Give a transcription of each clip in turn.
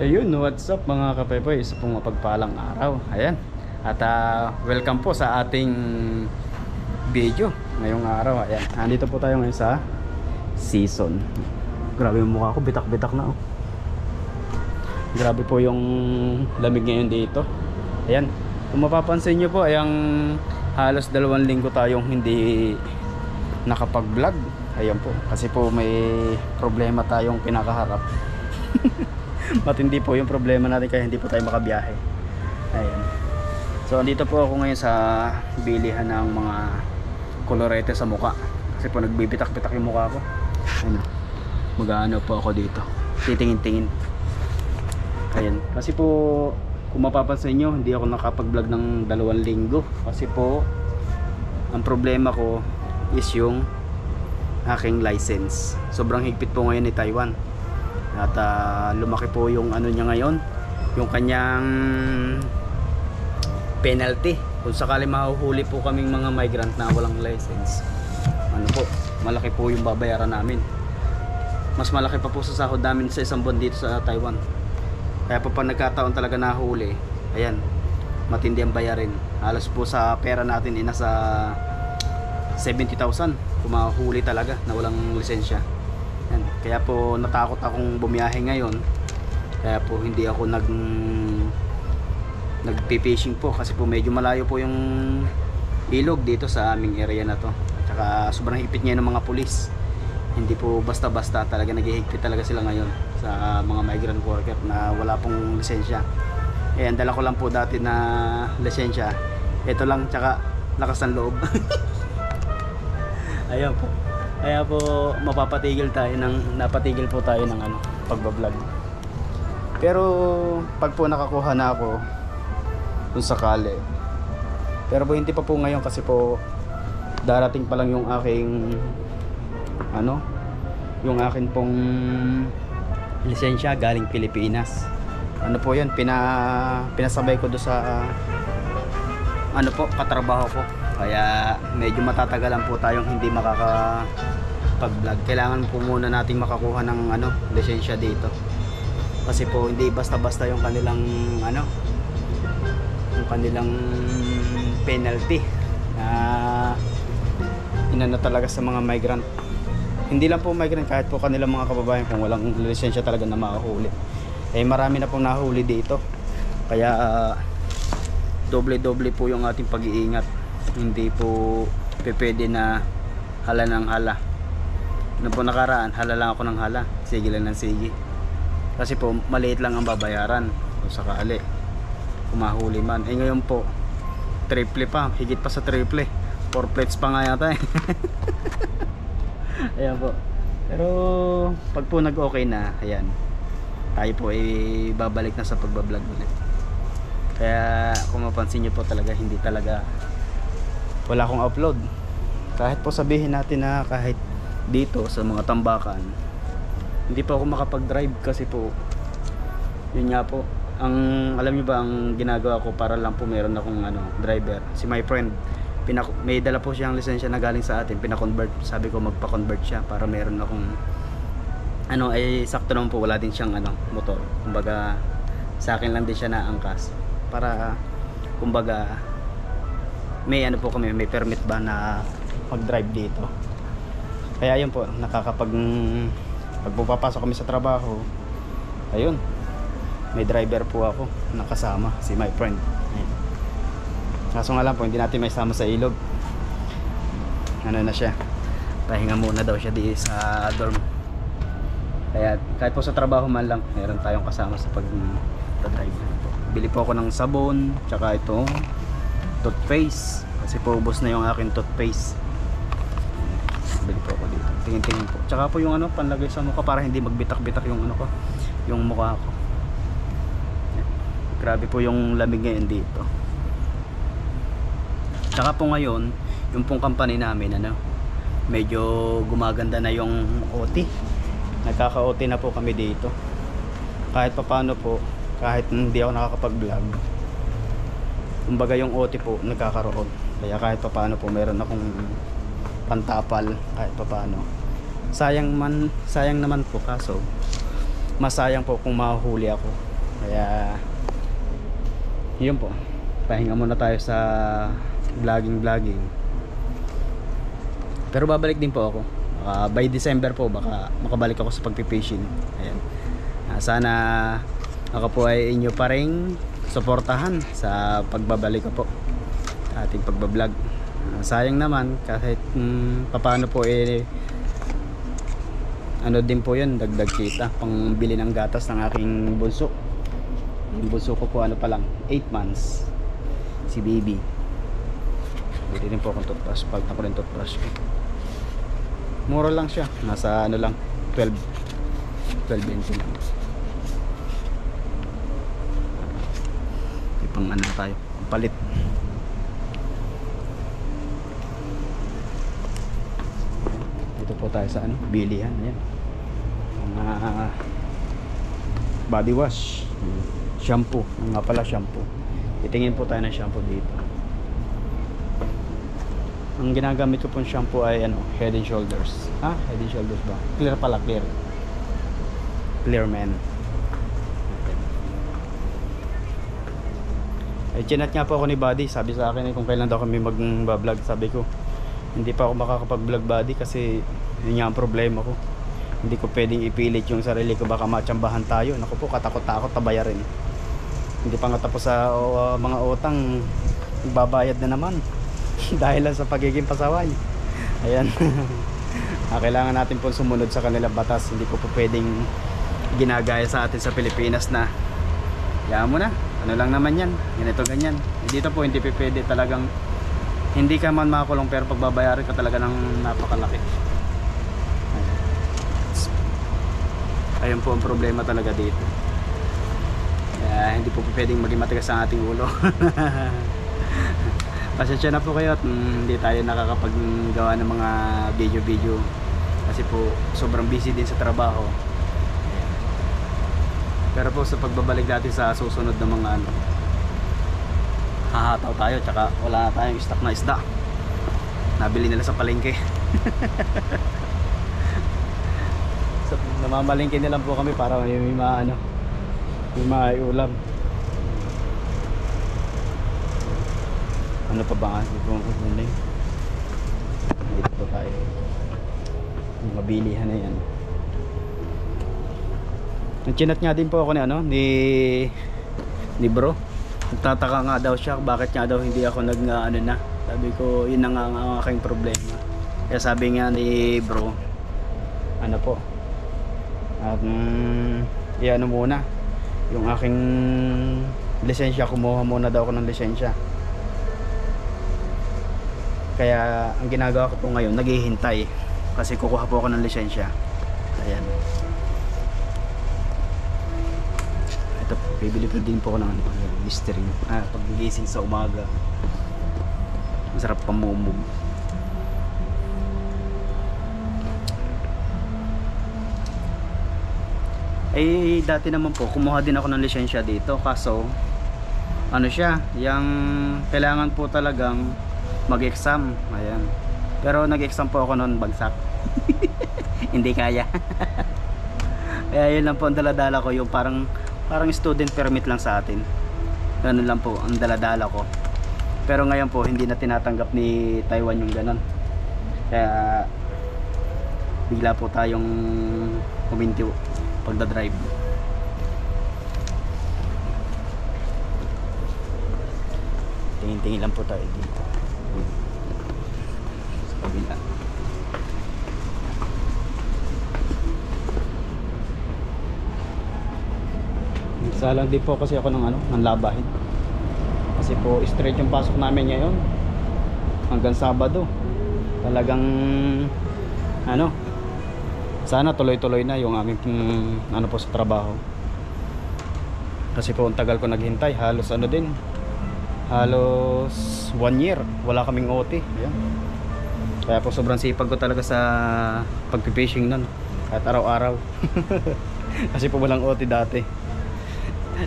Ayun, what's up mga kapayboy? Isa pong mapagpalang araw. Ayan. At welcome po sa ating video ngayong araw. Ayan. Nandito po tayo ngayon sa season. Grabe yung mukha ko, bitak-bitak na oh. Grabe po yung lamig ngayon dito. Ayan. Kung mapapansin nyo po, ayang halos 2 linggo tayong hindi nakapag-vlog. Ayan po. Kasi po may problema tayong kinakaharap. Matindi po yung problema natin kaya hindi po tayo makabiyahe. Ayan. So andito po ako ngayon sa bilihan ng mga kolorete sa mukha. Kasi po nagbibitak-bitak yung mukha ko. Ayun. Mag-aano po ako dito. Titingin-tingin. Ayan. Kasi po kung mapapansin nyo, hindi ako nakapag-vlog ng 2 linggo. Kasi po ang problema ko is yung aking license. Sobrang higpit po ngayon ni Taiwan. At lumaki po yung ano niya ngayon, yung kanyang penalty kung sakali mahuhuli po kaming mga migrant na walang license. Ano po, malaki po yung babayaran namin. Mas malaki pa po sa sahod namin sa isang buwan dito sa Taiwan. Kaya po pag nagkataon talaga nahuli, ayan, matindi ang bayarin. Halos po sa pera natin nasa 70,000 kung mahuli talaga na walang lisensya. Yan. Kaya po natakot akong bumiyahe ngayon. Kaya po hindi ako nagpi-fishing po kasi po medyo malayo po yung ilog dito sa aming area na to. Tsaka sobrang higpit ngayon ng mga pulis. Hindi po basta-basta, talaga naghihigpit talaga sila ngayon sa mga migrant worker na wala pong lisensya. Ayan, dala ko lang po dati na lisensya. Ito lang, tsaka lakas ng loob. Ayan po. Kaya po napatigil po tayo ng ano, pagbablog. Pero pag po nakakuha na ako kung sakali. Pero po hindi pa po ngayon kasi po darating pa lang yung aking ano, yung akin pong lisensya galing Pilipinas. Ano po 'yun, pinasabay ko do sa ano po, katrabaho ko. Kaya medyo matatagalan po tayong hindi makakapag-vlog. Kailangan po muna nating makakuha ng ano, lisensya dito. Kasi po hindi basta-basta yung kanilang ano, yung kanilang penalty na inano talaga sa mga migrant. Hindi lang po migrant, kahit po kanilang mga kababayan kung walang lisensya talaga na makahuli. Eh marami na pong nahuli dito. Kaya doble-doble po yung ating pag-iingat. Hindi po pwede na hala ng hala. Noong po nakaraan, hala lang ako ng hala, sige lang ng sige. Kasi po maliit lang ang babayaran kung sakali kung mahuli man. Eh ngayon po triple pa, higit pa sa triple, 4 plates pa nga yata eh. Ayan po. Pero pag po nag okay na, ayan, tayo po ay babalik na sa pagbablog ulit. Kaya kung mapansin nyo po talaga, hindi talaga wala akong upload. Kahit po sabihin natin na kahit dito sa mga tambakan hindi po ako makapag-drive kasi po yun nga po, ang alam niyo ba ang ginagawa ko para lang po meron akong ano, driver. Si my friend, may dala po siyang lisensya na galing sa atin, pina-convert. Sabi ko magpa-convert siya para meron akong ano, ay sakto naman po wala din siyang ano, motor. Kumbaga sa akin lang din siya naangkas para kumbaga may ano po kami, may permit ba na mag-drive dito. Kaya yun po, pag pupapasok kami sa trabaho, ayun, may driver po ako nakasama, si my friend. Ayun. Kaso nga lang po, hindi natin may sama sa ilog. Ano na siya, pahinga muna daw siya di sa dorm. Kaya kahit po sa trabaho man lang, meron tayong kasama sa pag-drive. Bili po ako ng sabon, tsaka itong toothpaste kasi po ubos na yung aking toothpaste. Bili po ako dito, tingin-tingin po. Tsaka po yung ano, panlagay sa mukha para hindi magbitak-bitak yung ano ko, yung mukha ko. Grabe po yung lamig ngayon dito. Tsaka po ngayon yung pong company namin ano, medyo gumaganda na yung OT. Nagkaka-OT na po kami dito. Kahit papaano po, kahit hindi ako nakakapag-vlog, kumbaga yung OT po nagkakaroon. Kaya kahit papaano po meron akong pantapal kahit papaano. Sayang naman po, kaso masayang po kung mahuhuli ako. Kaya yun po, pahinga muna tayo sa vlogging. Pero babalik din po ako. By December po baka makabalik ako sa pagpipishing. Ayan. Sana ako po ay inyo pa ring suportahan sa pagbabalik ko po sa ating pagbablog. Sayang naman kahit papaano po ano din po yun, dagdag kita pang bili ng gatas ng aking bunso. Yung bunso ko po ano pa lang 8 months, si baby. Bili din po akong toothbrush, pagta ko rin toothbrush ko. Mura lang siya, nasa ano lang 12.20 lang. Pang ano tayo, palit. Dito po tayo sa ano, bilihan. Ayan, mga body wash, shampoo, nga pala shampoo. Titingin po tayo ng shampoo dito. Ang ginagamit ko pong shampoo ay ano, Head and Shoulders. Head and Shoulders ba? Clear pala, Clear Man. Ay chinat nga po ako ni Buddy, sabi sa akin kung kailan daw kami mag-vlog. Sabi ko hindi pa ako makakapag-vlog, Buddy, kasi yun nga ang problema ko. Hindi ko pwedeng ipilit yung sarili ko, baka matsambahan tayo. Naku po, katakot-takot tabayarin. Hindi pa nga tapos sa mga utang, babayad na naman dahil lang sa pagiging pasaway. Ayan. Kailangan natin po sumunod sa kanilang batas. Hindi ko po pwedeng ginagaya sa atin sa Pilipinas na yaman mo na, ano lang naman yan, ganito ganyan. Dito po hindi pwede, talagang hindi ka man makakulong pero pagbabayaran ka talaga ng napakalaki. Ayun po ang problema talaga dito. Kaya hindi po pwedeng maging matigas ang ating ulo. Pasensya na po kayo at hindi tayo nakakapaggawa ng mga video kasi po sobrang busy din sa trabaho. Pero po sa pagbabalik natin sa susunod na mga ano, hahataw tayo, tsaka wala na tayong stock na isda, nabili nila sa palengke. So, namamalengke na lang po kami para may maano, may maiulam. Ano pa ba nga dito po tayo, yung mabilihan na yan. Nagchinat nga din po ako ni bro. Nagtataka nga daw siya bakit nga daw hindi ako ano na. Sabi ko yun na nga ang aking problema. Kaya sabi nga ni bro, ano po, ano muna yung aking lisensya, kumuha muna daw ako ng lisensya. Kaya ang ginagawa ko po ngayon, naghihintay kasi kukuha po ako ng lisensya. Ayan. Ito, bibili po din po ako ng Listerine. Paggigising sa umaga, masarap pamumog. Dati naman po kumuha din ako ng lisensya dito, kaso ano siya, yung kailangan po talagang mag-exam. Ayan. Pero nag-exam po ako noon, bagsak. Hindi kaya. Kaya yun lang po ang daladala ko, yung parang student permit lang sa atin. Ganun lang po ang daladala ko. Pero ngayon po hindi na tinatanggap ni Taiwan yung ganun. Kaya bigla po tayong huminti pagdadrive. Tingin-tingin lang po tayo dito sa kabila. Nagsalang din po kasi ako ng labahin. Kasi po straight yung pasok namin ngayon hanggang Sabado. Talagang sana tuloy-tuloy na yung aming po sa trabaho. Kasi po ang tagal ko naghintay, halos halos 1 year wala kaming OT. Yan. Kaya po sobrang sipag ko talaga sa pagpipishing nun, kahit araw-araw. Kasi po walang OT dati.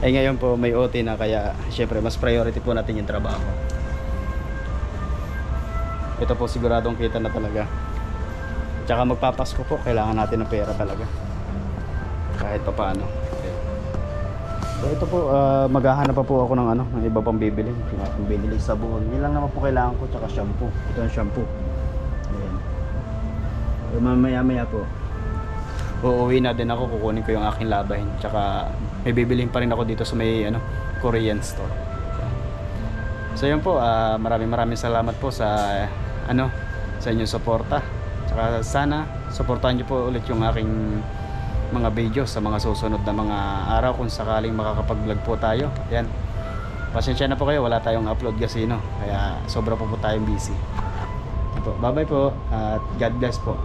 Ngayon po may OT na, kaya syempre mas priority po natin yung trabaho. Ito po siguradong kita na talaga. Tsaka magpapasko po, kailangan natin ng pera talaga kahit pa paano. So ito po, maghahanap pa po ako ng ano, ng iba pang bibili. Binili sabon. Yun lang naman po kailangan ko, tsaka shampoo. Ito ang shampoo. Ayan. So, mamaya po, uuwi na din ako, kukunin ko yung aking labahin. Tsaka may bibilhin pa rin ako dito sa may ano, Korean store. So yun po, maraming salamat po sa ano, sa inyong suporta. Tsaka sana suportahan niyo po ulit yung aking mga video sa mga susunod na mga araw kung sakaling makakapag-vlog po tayo. Ayan. Pasensya na po kayo, wala tayong upload kasi no. Kaya sobra po tayong busy. Bye bye po at God bless po.